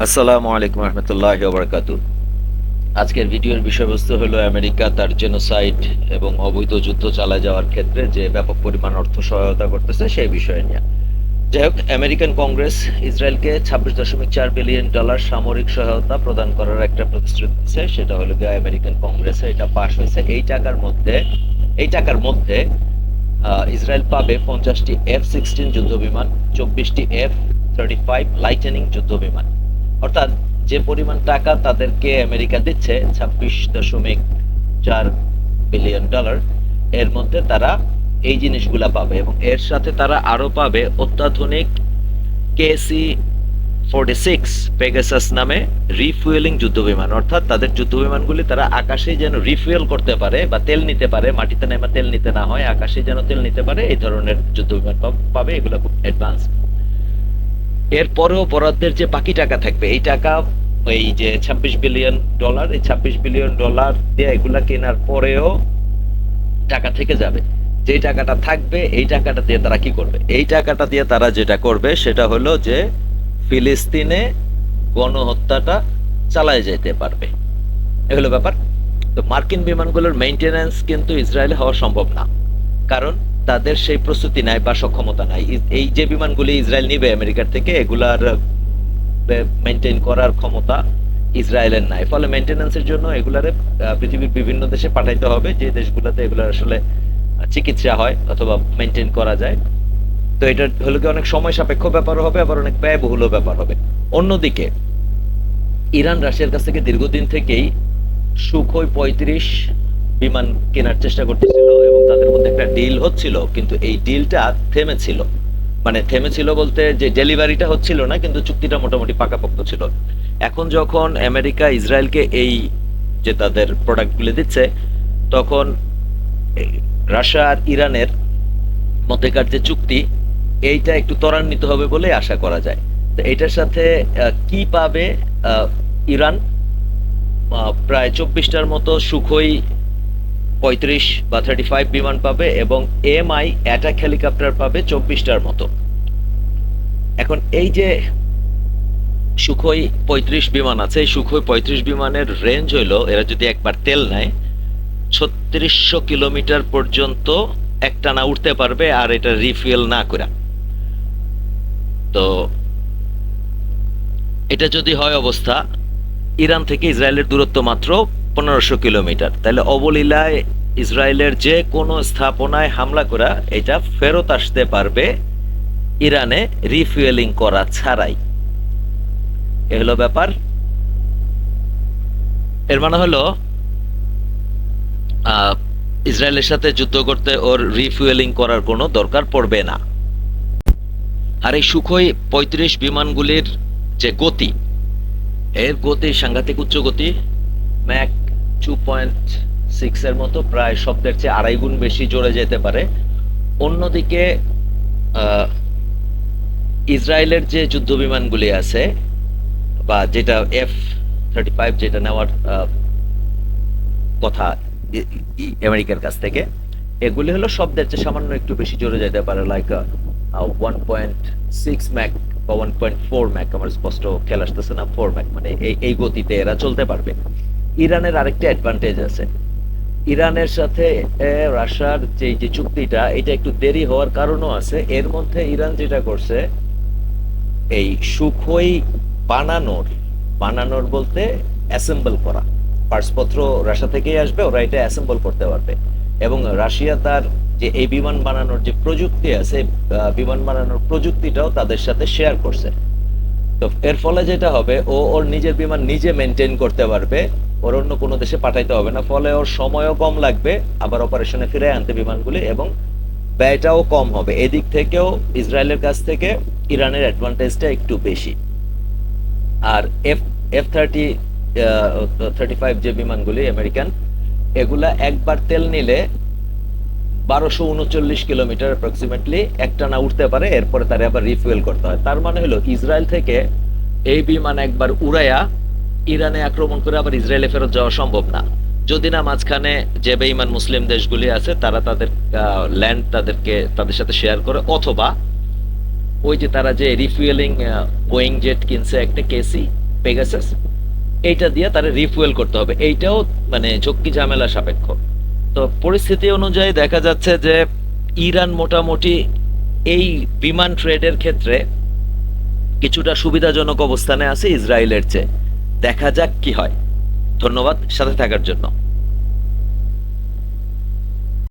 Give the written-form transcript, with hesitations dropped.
আসসালামু আলাইকুম রহমতুল্লাহ বারাকাতু। আজকের ভিডিওর বিষয়বস্তু হলো আমেরিকা তার জেনোসাইড এবং অবৈধ যুদ্ধ চালায় যাওয়ার ক্ষেত্রে যে ব্যাপক পরিমাণ অর্থ সহায়তা করতেছে সেই বিষয়ে নিয়ে। যাই হোক, আমেরিকান কংগ্রেস ইসরায়েলকে 26.4 বিলিয়ন ডলার সামরিক সহায়তা প্রদান করার একটা প্রতিশ্রুতি দিচ্ছে। সেটা হলো গিয়ে আমেরিকান কংগ্রেসে এটা পাশ হয়েছে। এই টাকার মধ্যে ইসরায়েল পাবে 50টি F-16 যুদ্ধ বিমান, 24টি F-35 লাইটেনিং যুদ্ধ বিমান। অর্থাৎ যে পরিমাণ টাকা তাদেরকে আমেরিকা দিচ্ছে 26.4 বিলিয়ন ডলার, এর মধ্যে তারা এই জিনিসগুলা পাবে এবং এর সাথে তারা আরো পাবে অত্যাধুনিক KC-46 পেগাসাস নামে রিফুয়েলিং যুদ্ধবিমান। অর্থাৎ তাদের যুদ্ধবিমানগুলি তারা আকাশে যেন রিফুয়েল করতে পারে বা তেল নিতে পারে, মাটিতে নেমে তেল নিতে না হয়, আকাশে যেন তেল নিতে পারে, এই ধরনের যুদ্ধবিমান পাবে। এগুলো খুব অ্যাডভান্স। এরপরেও বরাদ্দের যে বাকি টাকা থাকবে, এই টাকা, এই যে 26 বিলিয়ন ডলার, এই 26 বিলিয়ন ডলার দিয়ে এগুলা কেনার পরেও টাকা থেকে যাবে। যেই টাকাটা থাকবে এই টাকাটা দিয়ে তারা কি করবে? এই টাকাটা দিয়ে তারা যেটা করবে সেটা হলো যে ফিলিস্তিনে গণহত্যাটা চালায় যেতে পারবে। এগুলো ব্যাপার। তো মার্কিন বিমানগুলোর মেইনটেনেন্স কিন্তু ইসরায়েলে হওয়া সম্ভব না, কারণ তাদের সেই প্রস্তুতি নাই বা সক্ষমতা নাই। এই যে বিমানগুলি ইসরায়েল নিবে আমেরিকার থেকে, এগুলার মেনটেন করার ক্ষমতা ইসরায়েলের নাই। ফলে মেনটেনেন্সের জন্য এগুলারে পৃথিবীর বিভিন্ন দেশে পাঠাইতে হবে, যে দেশগুলোতে এগুলার আসলে চিকিৎসা হয় অথবা মেনটেন করা যায়। তো এটা হলো কি অনেক সময় সাপেক্ষ ব্যাপার হবে, আবার অনেক ব্যয়বহুল ব্যাপার হবে। অন্যদিকে ইরান রাশিয়ার কাছ থেকে দীর্ঘদিন থেকেই সুখোই 35 বিমান কেনার চেষ্টা করতেছিল এবং তাদের মধ্যে একটা ডিল হচ্ছিল, কিন্তু এই ডিলটা থেমেছিল। মানে থেমেছিল বলতে যে ডেলিভারিটা হচ্ছিল না, কিন্তু চুক্তিটা মোটামুটি পাকাপোক্ত ছিল। এখন যখন আমেরিকা ইসরায়েলকে এই যে তাদের প্রোডাক্টগুলি দিচ্ছে, তখন রাশিয়া আর ইরানের মধ্যেকার যে চুক্তি, এইটা একটু ত্বরান্বিত হবে বলে আশা করা যায়। তো এটার সাথে কি পাবে ইরান? প্রায় 24টার মতো সুখোই 35 বা 35 বিমান পাবে এবং এমআই অ্যাটাক হেলিকপ্টার পাবে 24টার মতো। এখন এই যে সুখোই 35 বিমান আছে, এই সুখোই 35 বিমানের রেঞ্জ হইলো, এরা যদি একবার তেল নেয় 3600 কিলোমিটার পর্যন্ত একটানা উঠতে পারবে, আর এটা রিফুয়েল না করে। তো এটা যদি হয় অবস্থা, ইরান থেকে ইসরায়েলের দূরত্ব মাত্র 1500 কিলোমিটার, তাহলে অবলীলায় ইসরায়েলের যে কোনো স্থাপনায় হামলা করা এটা ফেরত আসতে পারবে ইরানে রিফুয়েলিং করা ছাড়াই। এ হলো ব্যাপার। এর মানে হলো ইসরায়েলের সাথে যুদ্ধ করতে ওর রিফুয়েলিং করার কোনো দরকার পড়বে না। আর এই সুখোই 35 বিমানগুলির যে গতি, এর গতি সাংঘাতিক উচ্চ গতি। ম্যাক 2.6 এর মতো, প্রায় শব্দের চেয়ে 2.5 গুণ বেশি জোরে যেতে পারে। অন্যদিকে ইসরায়েলের যে যুদ্ধ বিমানগুলি আছে, বা যেটা F-35 যেটা নেওয়ার কথা আমেরিকার কাছ থেকে, এগুলি হলো শব্দের চেয়ে সামান্য একটু বেশি জোরে যেতে পারে, লাইক 1.6 ম্যাক বা 1.4 ম্যাক। আমার স্পষ্ট খেয়াল আসতেছে না, 4 ম্যাক, মানে এই গতিতে এরা চলতে পারবে। ইরানের আরেকটা অ্যাডভান্টেজ আছে। ইরানের সাথে রাশিয়ার যে চুক্তিটা, এটা একটু দেরি হওয়ার কারণও আছে। এর মধ্যে ইরান যেটা করছে, এই সুখোই বানানোর বানানোর বলতে অ্যাসেম্বল করা, পার্টসপত্র রাশিয়া থেকেই আসবে, ওরা এটা অ্যাসেম্বল করতে পারবে। এবং রাশিয়া তার যে এই বিমান বানানোর যে প্রযুক্তি আছে, বিমান বানানোর প্রযুক্তিটাও তাদের সাথে শেয়ার করছে। তো এর ফলে যেটা হবে, ও ওর নিজের বিমান নিজে মেনটেন করতে পারবে, ওর অন্য কোনো দেশে পাঠাইতে হবে না। ফলে ওর সময়ও কম লাগবে আবার অপারেশনে ফিরে আনতে বিমানগুলি, এবং ব্যয়টাও কম হবে। এদিক থেকেও ইসরায়েলের কাছ থেকে ইরানের অ্যাডভান্টেজটা একটু বেশি। আর F-35 যে বিমানগুলি আমেরিকান, এগুলা একবার তেল নিলে 1239 কিলোমিটার অ্যাপ্রক্সিমেটলি একটানা উঠতে পারে, এরপরে তারা আবার রিফুয়েল করতে হয়। তার মানে হলো ইসরায়েল থেকে এই বিমান একবার উড়াইয়া ইরানে আক্রমণ করে আবার ইসরায়েলে ফেরত যাওয়া সম্ভব না, যদি না মাঝখানে যে বেঈমান মুসলিম দেশগুলি আছে তারা তাদের ল্যান্ড তাদের সাথে শেয়ার করে, অথবা ওই যে তারা যে রিফুয়েলিং বোয়িং জেট কিনছে একটা, কেসি পেগাসাস, এইটা দিয়ে তারা রিফুয়েল করতে হবে। এইটাও মানে ঝক্কি ঝামেলা সাপেক্ষ। তো পরিস্থিতি অনুযায়ী দেখা যাচ্ছে যে ইরান মোটামুটি এই বিমান ট্রেডের ক্ষেত্রে কিছুটা সুবিধাজনক অবস্থানে আছে ইসরায়েলের চেয়ে। দেখা যাক কি হয়। ধন্যবাদ সাথে থাকার জন্য।